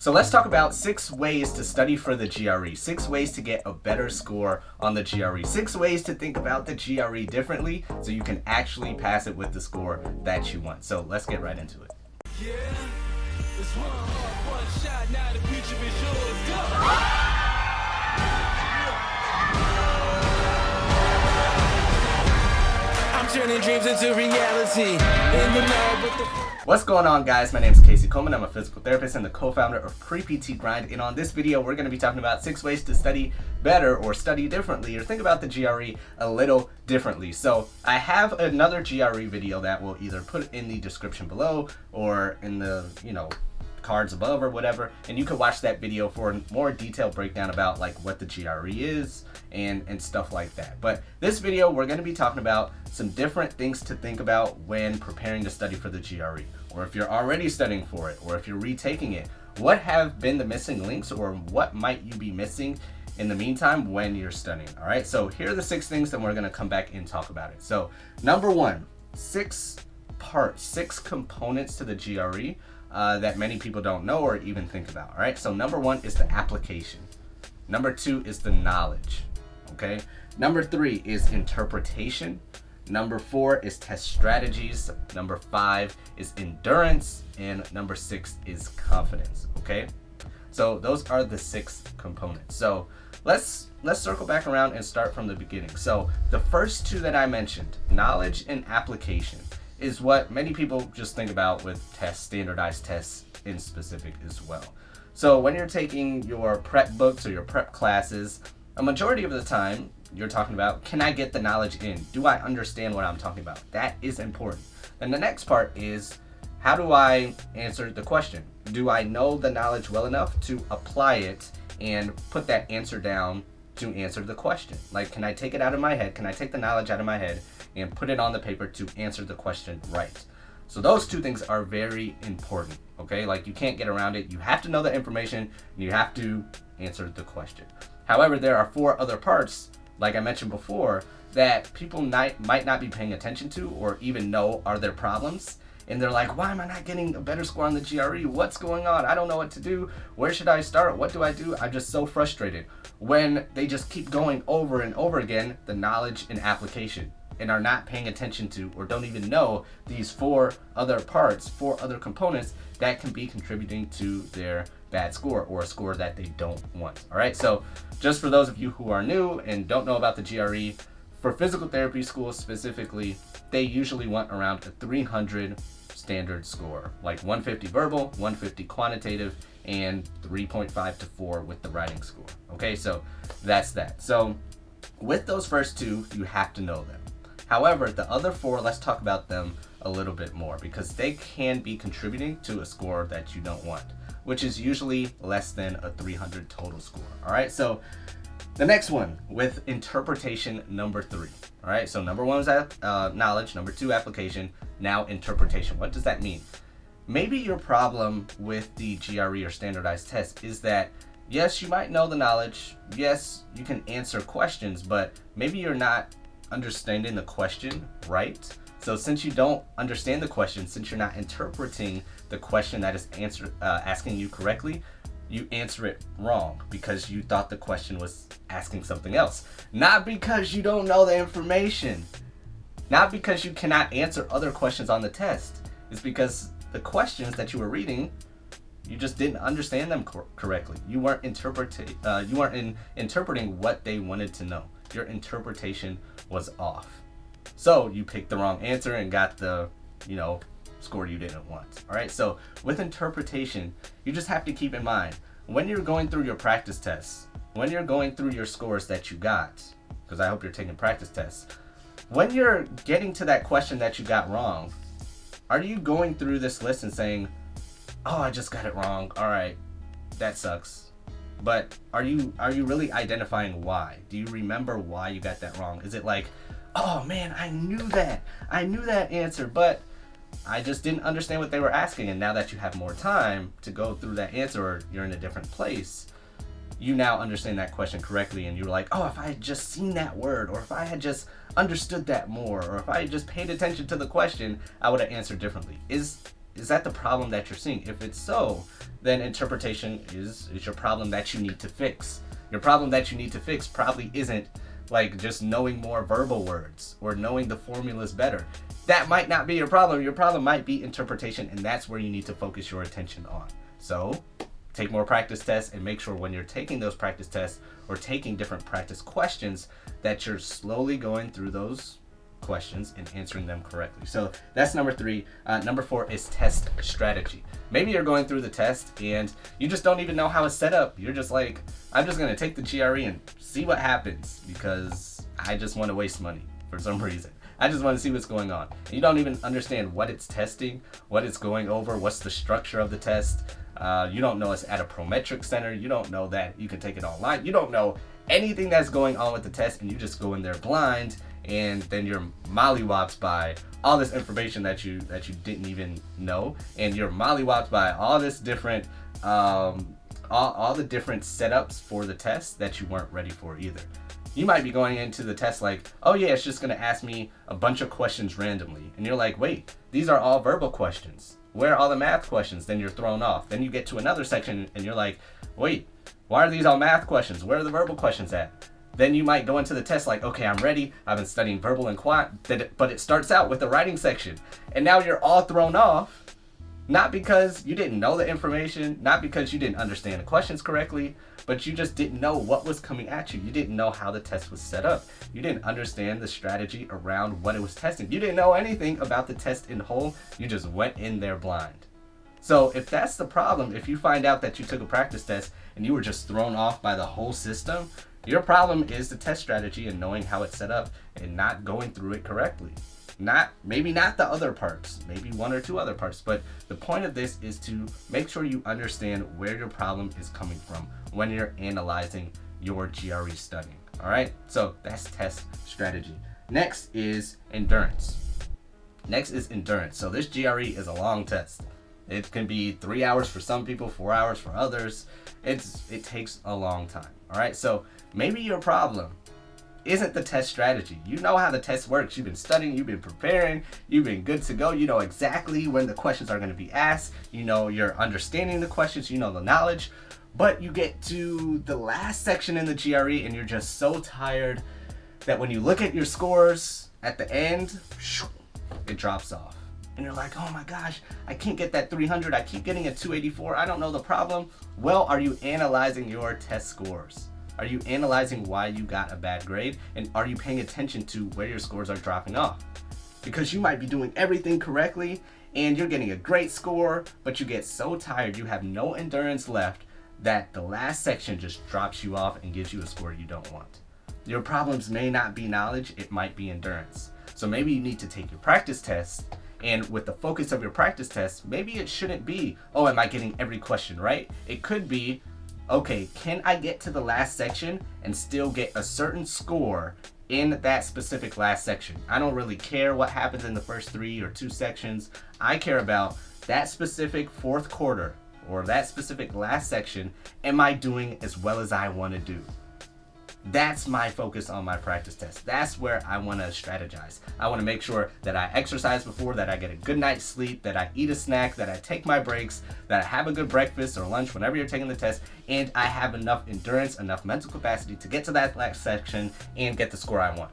So let's talk about 6 ways to study for the GRE, 6 ways to get a better score on the GRE, 6 ways to think about the GRE differently so you can actually pass it with the score that you want. So let's get right into it. Yeah, it's one shot, now the future is yours. Go! I'm turning dreams into reality. In the lab with the What's going on, guys? My name is Coleman. I'm a physical therapist and the co-founder of Pre-PT Grind. And on this video, we're going to be talking about 6 ways to study better or study differently or think about the GRE a little differently. So I have another GRE video that we'll either put in the description below or in the, cards above or whatever, and you can watch that video for a more detailed breakdown about like what the GRE is and stuff like that. But this video, we're going to be talking about some different things to think about when preparing to study for the GRE, or if you're already studying for it, or if you're retaking it. What have been the missing links, or what might you be missing in the meantime when you're studying? All right, so here are the 6 things, then we're going to come back and talk about it. So number 1, 6 parts, 6 components to the GRE that many people don't know or even think about. All right, so number 1 is the application. Number 2 is the knowledge. Okay, number 3 is interpretation. Number 4 is test strategies. Number 5 is endurance, and number 6 is confidence. Okay, so those are the 6 components. So let's circle back around and start from the beginning. So the first 2 that I mentioned, knowledge and application, is what many people just think about with tests, standardized tests in specific as well. So when you're taking your prep books or your prep classes, a majority of the time you're talking about, can I get the knowledge in? Do I understand what I'm talking about? That is important. And the next part is, how do I answer the question? Do I know the knowledge well enough to apply it and put that answer down to answer the question? Like, can I take it out of my head? Can I take the knowledge out of my head and put it on the paper to answer the question right? So those 2 things are very important, okay? Like, you can't get around it. You have to know the information and you have to answer the question. However, there are 4 other parts, like I mentioned before, that people might not be paying attention to or even know are their problems. And they're like, why am I not getting a better score on the GRE? What's going on? I don't know what to do. Where should I start? What do I do? I'm just so frustrated when they just keep going over and over again the knowledge and application, and are not paying attention to or don't even know these 4 other parts, 4 other components that can be contributing to their bad score or a score that they don't want. All right, so just for those of you who are new and don't know about the GRE, for physical therapy schools specifically, they usually want around a 300 standard score, like 150 verbal, 150 quantitative, and 3.5 to 4 with the writing score. Okay, so that's that. So with those first 2, you have to know them. However, the other 4, let's talk about them a little bit more, because they can be contributing to a score that you don't want, which is usually less than a 300 total score. All right, so the next one, with interpretation, number 3. All right, so number 1 was knowledge, number 2 application, now interpretation. What does that mean? Maybe your problem with the GRE or standardized test is that, yes, you might know the knowledge, yes, you can answer questions, but maybe you're not understanding the question right. So since you don't understand the question, since you're not interpreting the question that is asking you correctly, you answer it wrong because you thought the question was asking something else. Not because you don't know the information, not because you cannot answer other questions on the test. It's because the questions that you were reading, you just didn't understand them correctly. You weren't interpreting what they wanted to know. Your interpretation was off. So you picked the wrong answer and got the, score you didn't want. All right, so with interpretation, you just have to keep in mind, when you're going through your practice tests, when you're going through your scores that you got, because I hope you're taking practice tests, when you're getting to that question that you got wrong, are you going through this list and saying, oh, I just got it wrong, all right, that sucks? But are you really identifying why? Do you remember why you got that wrong? Is it like, oh man, I knew that answer, but I just didn't understand what they were asking. And now that you have more time to go through that answer, or you're in a different place, you now understand that question correctly, and you're like, oh, if I had just seen that word, or if I had just understood that more, or if I had just paid attention to the question, I would have answered differently. Is Is that the problem that you're seeing? If it's so, then interpretation is your problem that you need to fix. Your problem that you need to fix probably isn't like just knowing more verbal words or knowing the formulas better. That might not be your problem. Your problem might be interpretation, and that's where you need to focus your attention on. So take more practice tests and make sure when you're taking those practice tests or taking different practice questions that you're slowly going through those questions and answering them correctly. So that's number 3. Number 4 is test strategy. Maybe you're going through the test and you just don't even know how it's set up. You're just like, I'm just going to take the GRE and see what happens because I just want to waste money for some reason. I just want to see what's going on. And you don't even understand what it's testing, what it's going over, what's the structure of the test. You don't know it's at a prometric center. You don't know that you can take it online. You don't know anything that's going on with the test, and you just go in there blind, and then you're mollywopped by all this information that you didn't even know, and you're mollywopped by all this different all the different setups for the test that you weren't ready for either. You might be going into the test like, oh yeah, it's just gonna ask me a bunch of questions randomly, and you're like, wait, these are all verbal questions. Where are all the math questions? Then you're thrown off. Then you get to another section and you're like, wait, why are these all math questions? Where are the verbal questions at? Then you might go into the test like, okay, I'm ready. I've been studying verbal and quant, but it starts out with the writing section. And now you're all thrown off, not because you didn't know the information, not because you didn't understand the questions correctly, but you just didn't know what was coming at you. You didn't know how the test was set up. You didn't understand the strategy around what it was testing. You didn't know anything about the test in whole. You just went in there blind. So if that's the problem, if you find out that you took a practice test and you were just thrown off by the whole system, your problem is the test strategy and knowing how it's set up and not going through it correctly. Maybe not the other parts, maybe 1 or 2 other parts, but the point of this is to make sure you understand where your problem is coming from when you're analyzing your GRE studying. All right, so that's test strategy. Next is endurance. So this GRE is a long test. It can be 3 hours for some people, 4 hours for others. It takes a long time. All right, so maybe your problem isn't the test strategy. You know how the test works. You've been studying, you've been preparing, you've been good to go. You know exactly when the questions are going to be asked. You know you're understanding the questions, you know the knowledge. But you get to the last section in the GRE and you're just so tired that when you look at your scores at the end, it drops off. And you're like, oh my gosh, I can't get that 300. I keep getting a 284. I don't know the problem. Well, are you analyzing your test scores? Are you analyzing why you got a bad grade? And are you paying attention to where your scores are dropping off? Because you might be doing everything correctly and you're getting a great score, but you get so tired, you have no endurance left that the last section just drops you off and gives you a score you don't want. Your problems may not be knowledge, it might be endurance. So maybe you need to take your practice tests, and with the focus of your practice test, maybe it shouldn't be, oh, am I getting every question right? It could be, okay, can I get to the last section and still get a certain score in that specific last section? I don't really care what happens in the first 3 or 2 sections. I care about that specific 4th quarter or that specific last section. Am I doing as well as I want to do? That's my focus on my practice test. That's where I want to strategize. I want to make sure that I exercise before, that I get a good night's sleep, that I eat a snack, that I take my breaks, that I have a good breakfast or lunch whenever you're taking the test, and I have enough endurance, enough mental capacity to get to that last section and get the score I want.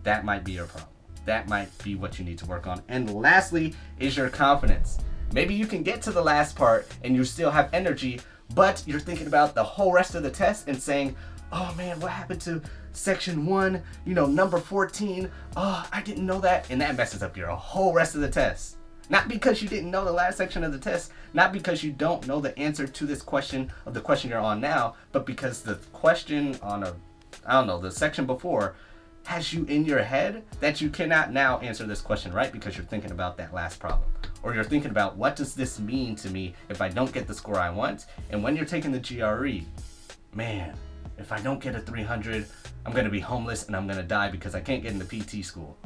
That might be your problem. That might be what you need to work on. And lastly is your confidence. Maybe you can get to the last part and you still have energy, but you're thinking about the whole rest of the test and saying, oh man, what happened to section 1, number 14? Oh, I didn't know that. And that messes up your whole rest of the test. Not because you didn't know the last section of the test, not because you don't know the answer to this question of the question you're on now, but because the question on the section before has you in your head that you cannot now answer this question right because you're thinking about that last problem. Or you're thinking about, what does this mean to me if I don't get the score I want? And when you're taking the GRE, man, if I don't get a 300, I'm going to be homeless and I'm going to die because I can't get into PT school.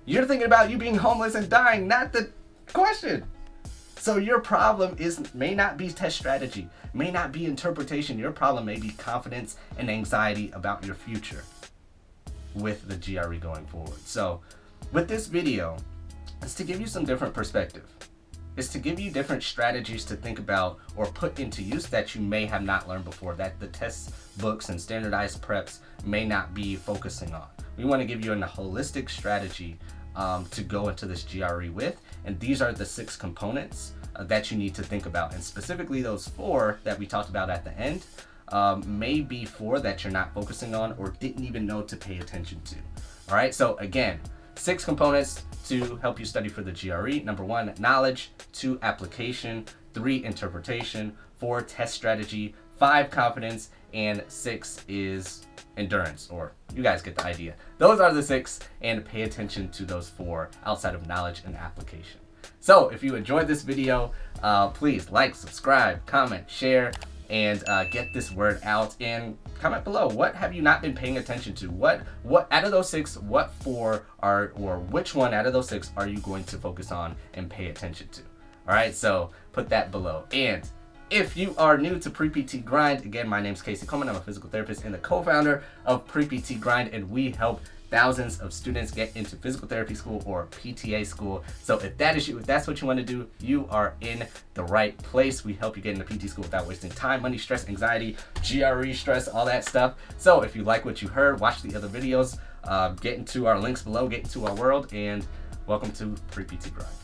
You're thinking about you being homeless and dying, not the question. So your problem may not be test strategy, may not be interpretation. Your problem may be confidence and anxiety about your future with the GRE going forward. So with this video, it's to give you some different perspective. is to give you different strategies to think about or put into use that you may have not learned before, that the test books and standardized preps may not be focusing on. We want to give you a holistic strategy to go into this GRE with, and these are the 6 components that you need to think about. And specifically those 4 that we talked about at the end may be 4 that you're not focusing on or didn't even know to pay attention to. All right, so again, 6 components to help you study for the GRE. Number 1, knowledge. 2, application. 3, interpretation. 4, test strategy. 5, confidence. And 6 is endurance, or you guys get the idea. Those are the 6, and pay attention to those 4 outside of knowledge and application. So if you enjoyed this video, please like, subscribe, comment, share, and get this word out. And comment below, what have you not been paying attention to? What out of those 6, what 4 are, or which one out of those 6 are you going to focus on and pay attention to? All right, so put that below. And if you are new to Pre-PT Grind, again, my name is Casey Coleman. I'm a physical therapist and the co-founder of Pre-PT Grind, and we help thousands of students get into physical therapy school or PTA school. So if that is you, if that's what you want to do, you are in the right place. We help you get into PT school without wasting time, money, stress, anxiety, GRE stress, all that stuff. So if you like what you heard, watch the other videos, get into our links below, get into our world, and welcome to Pre-PT Grind.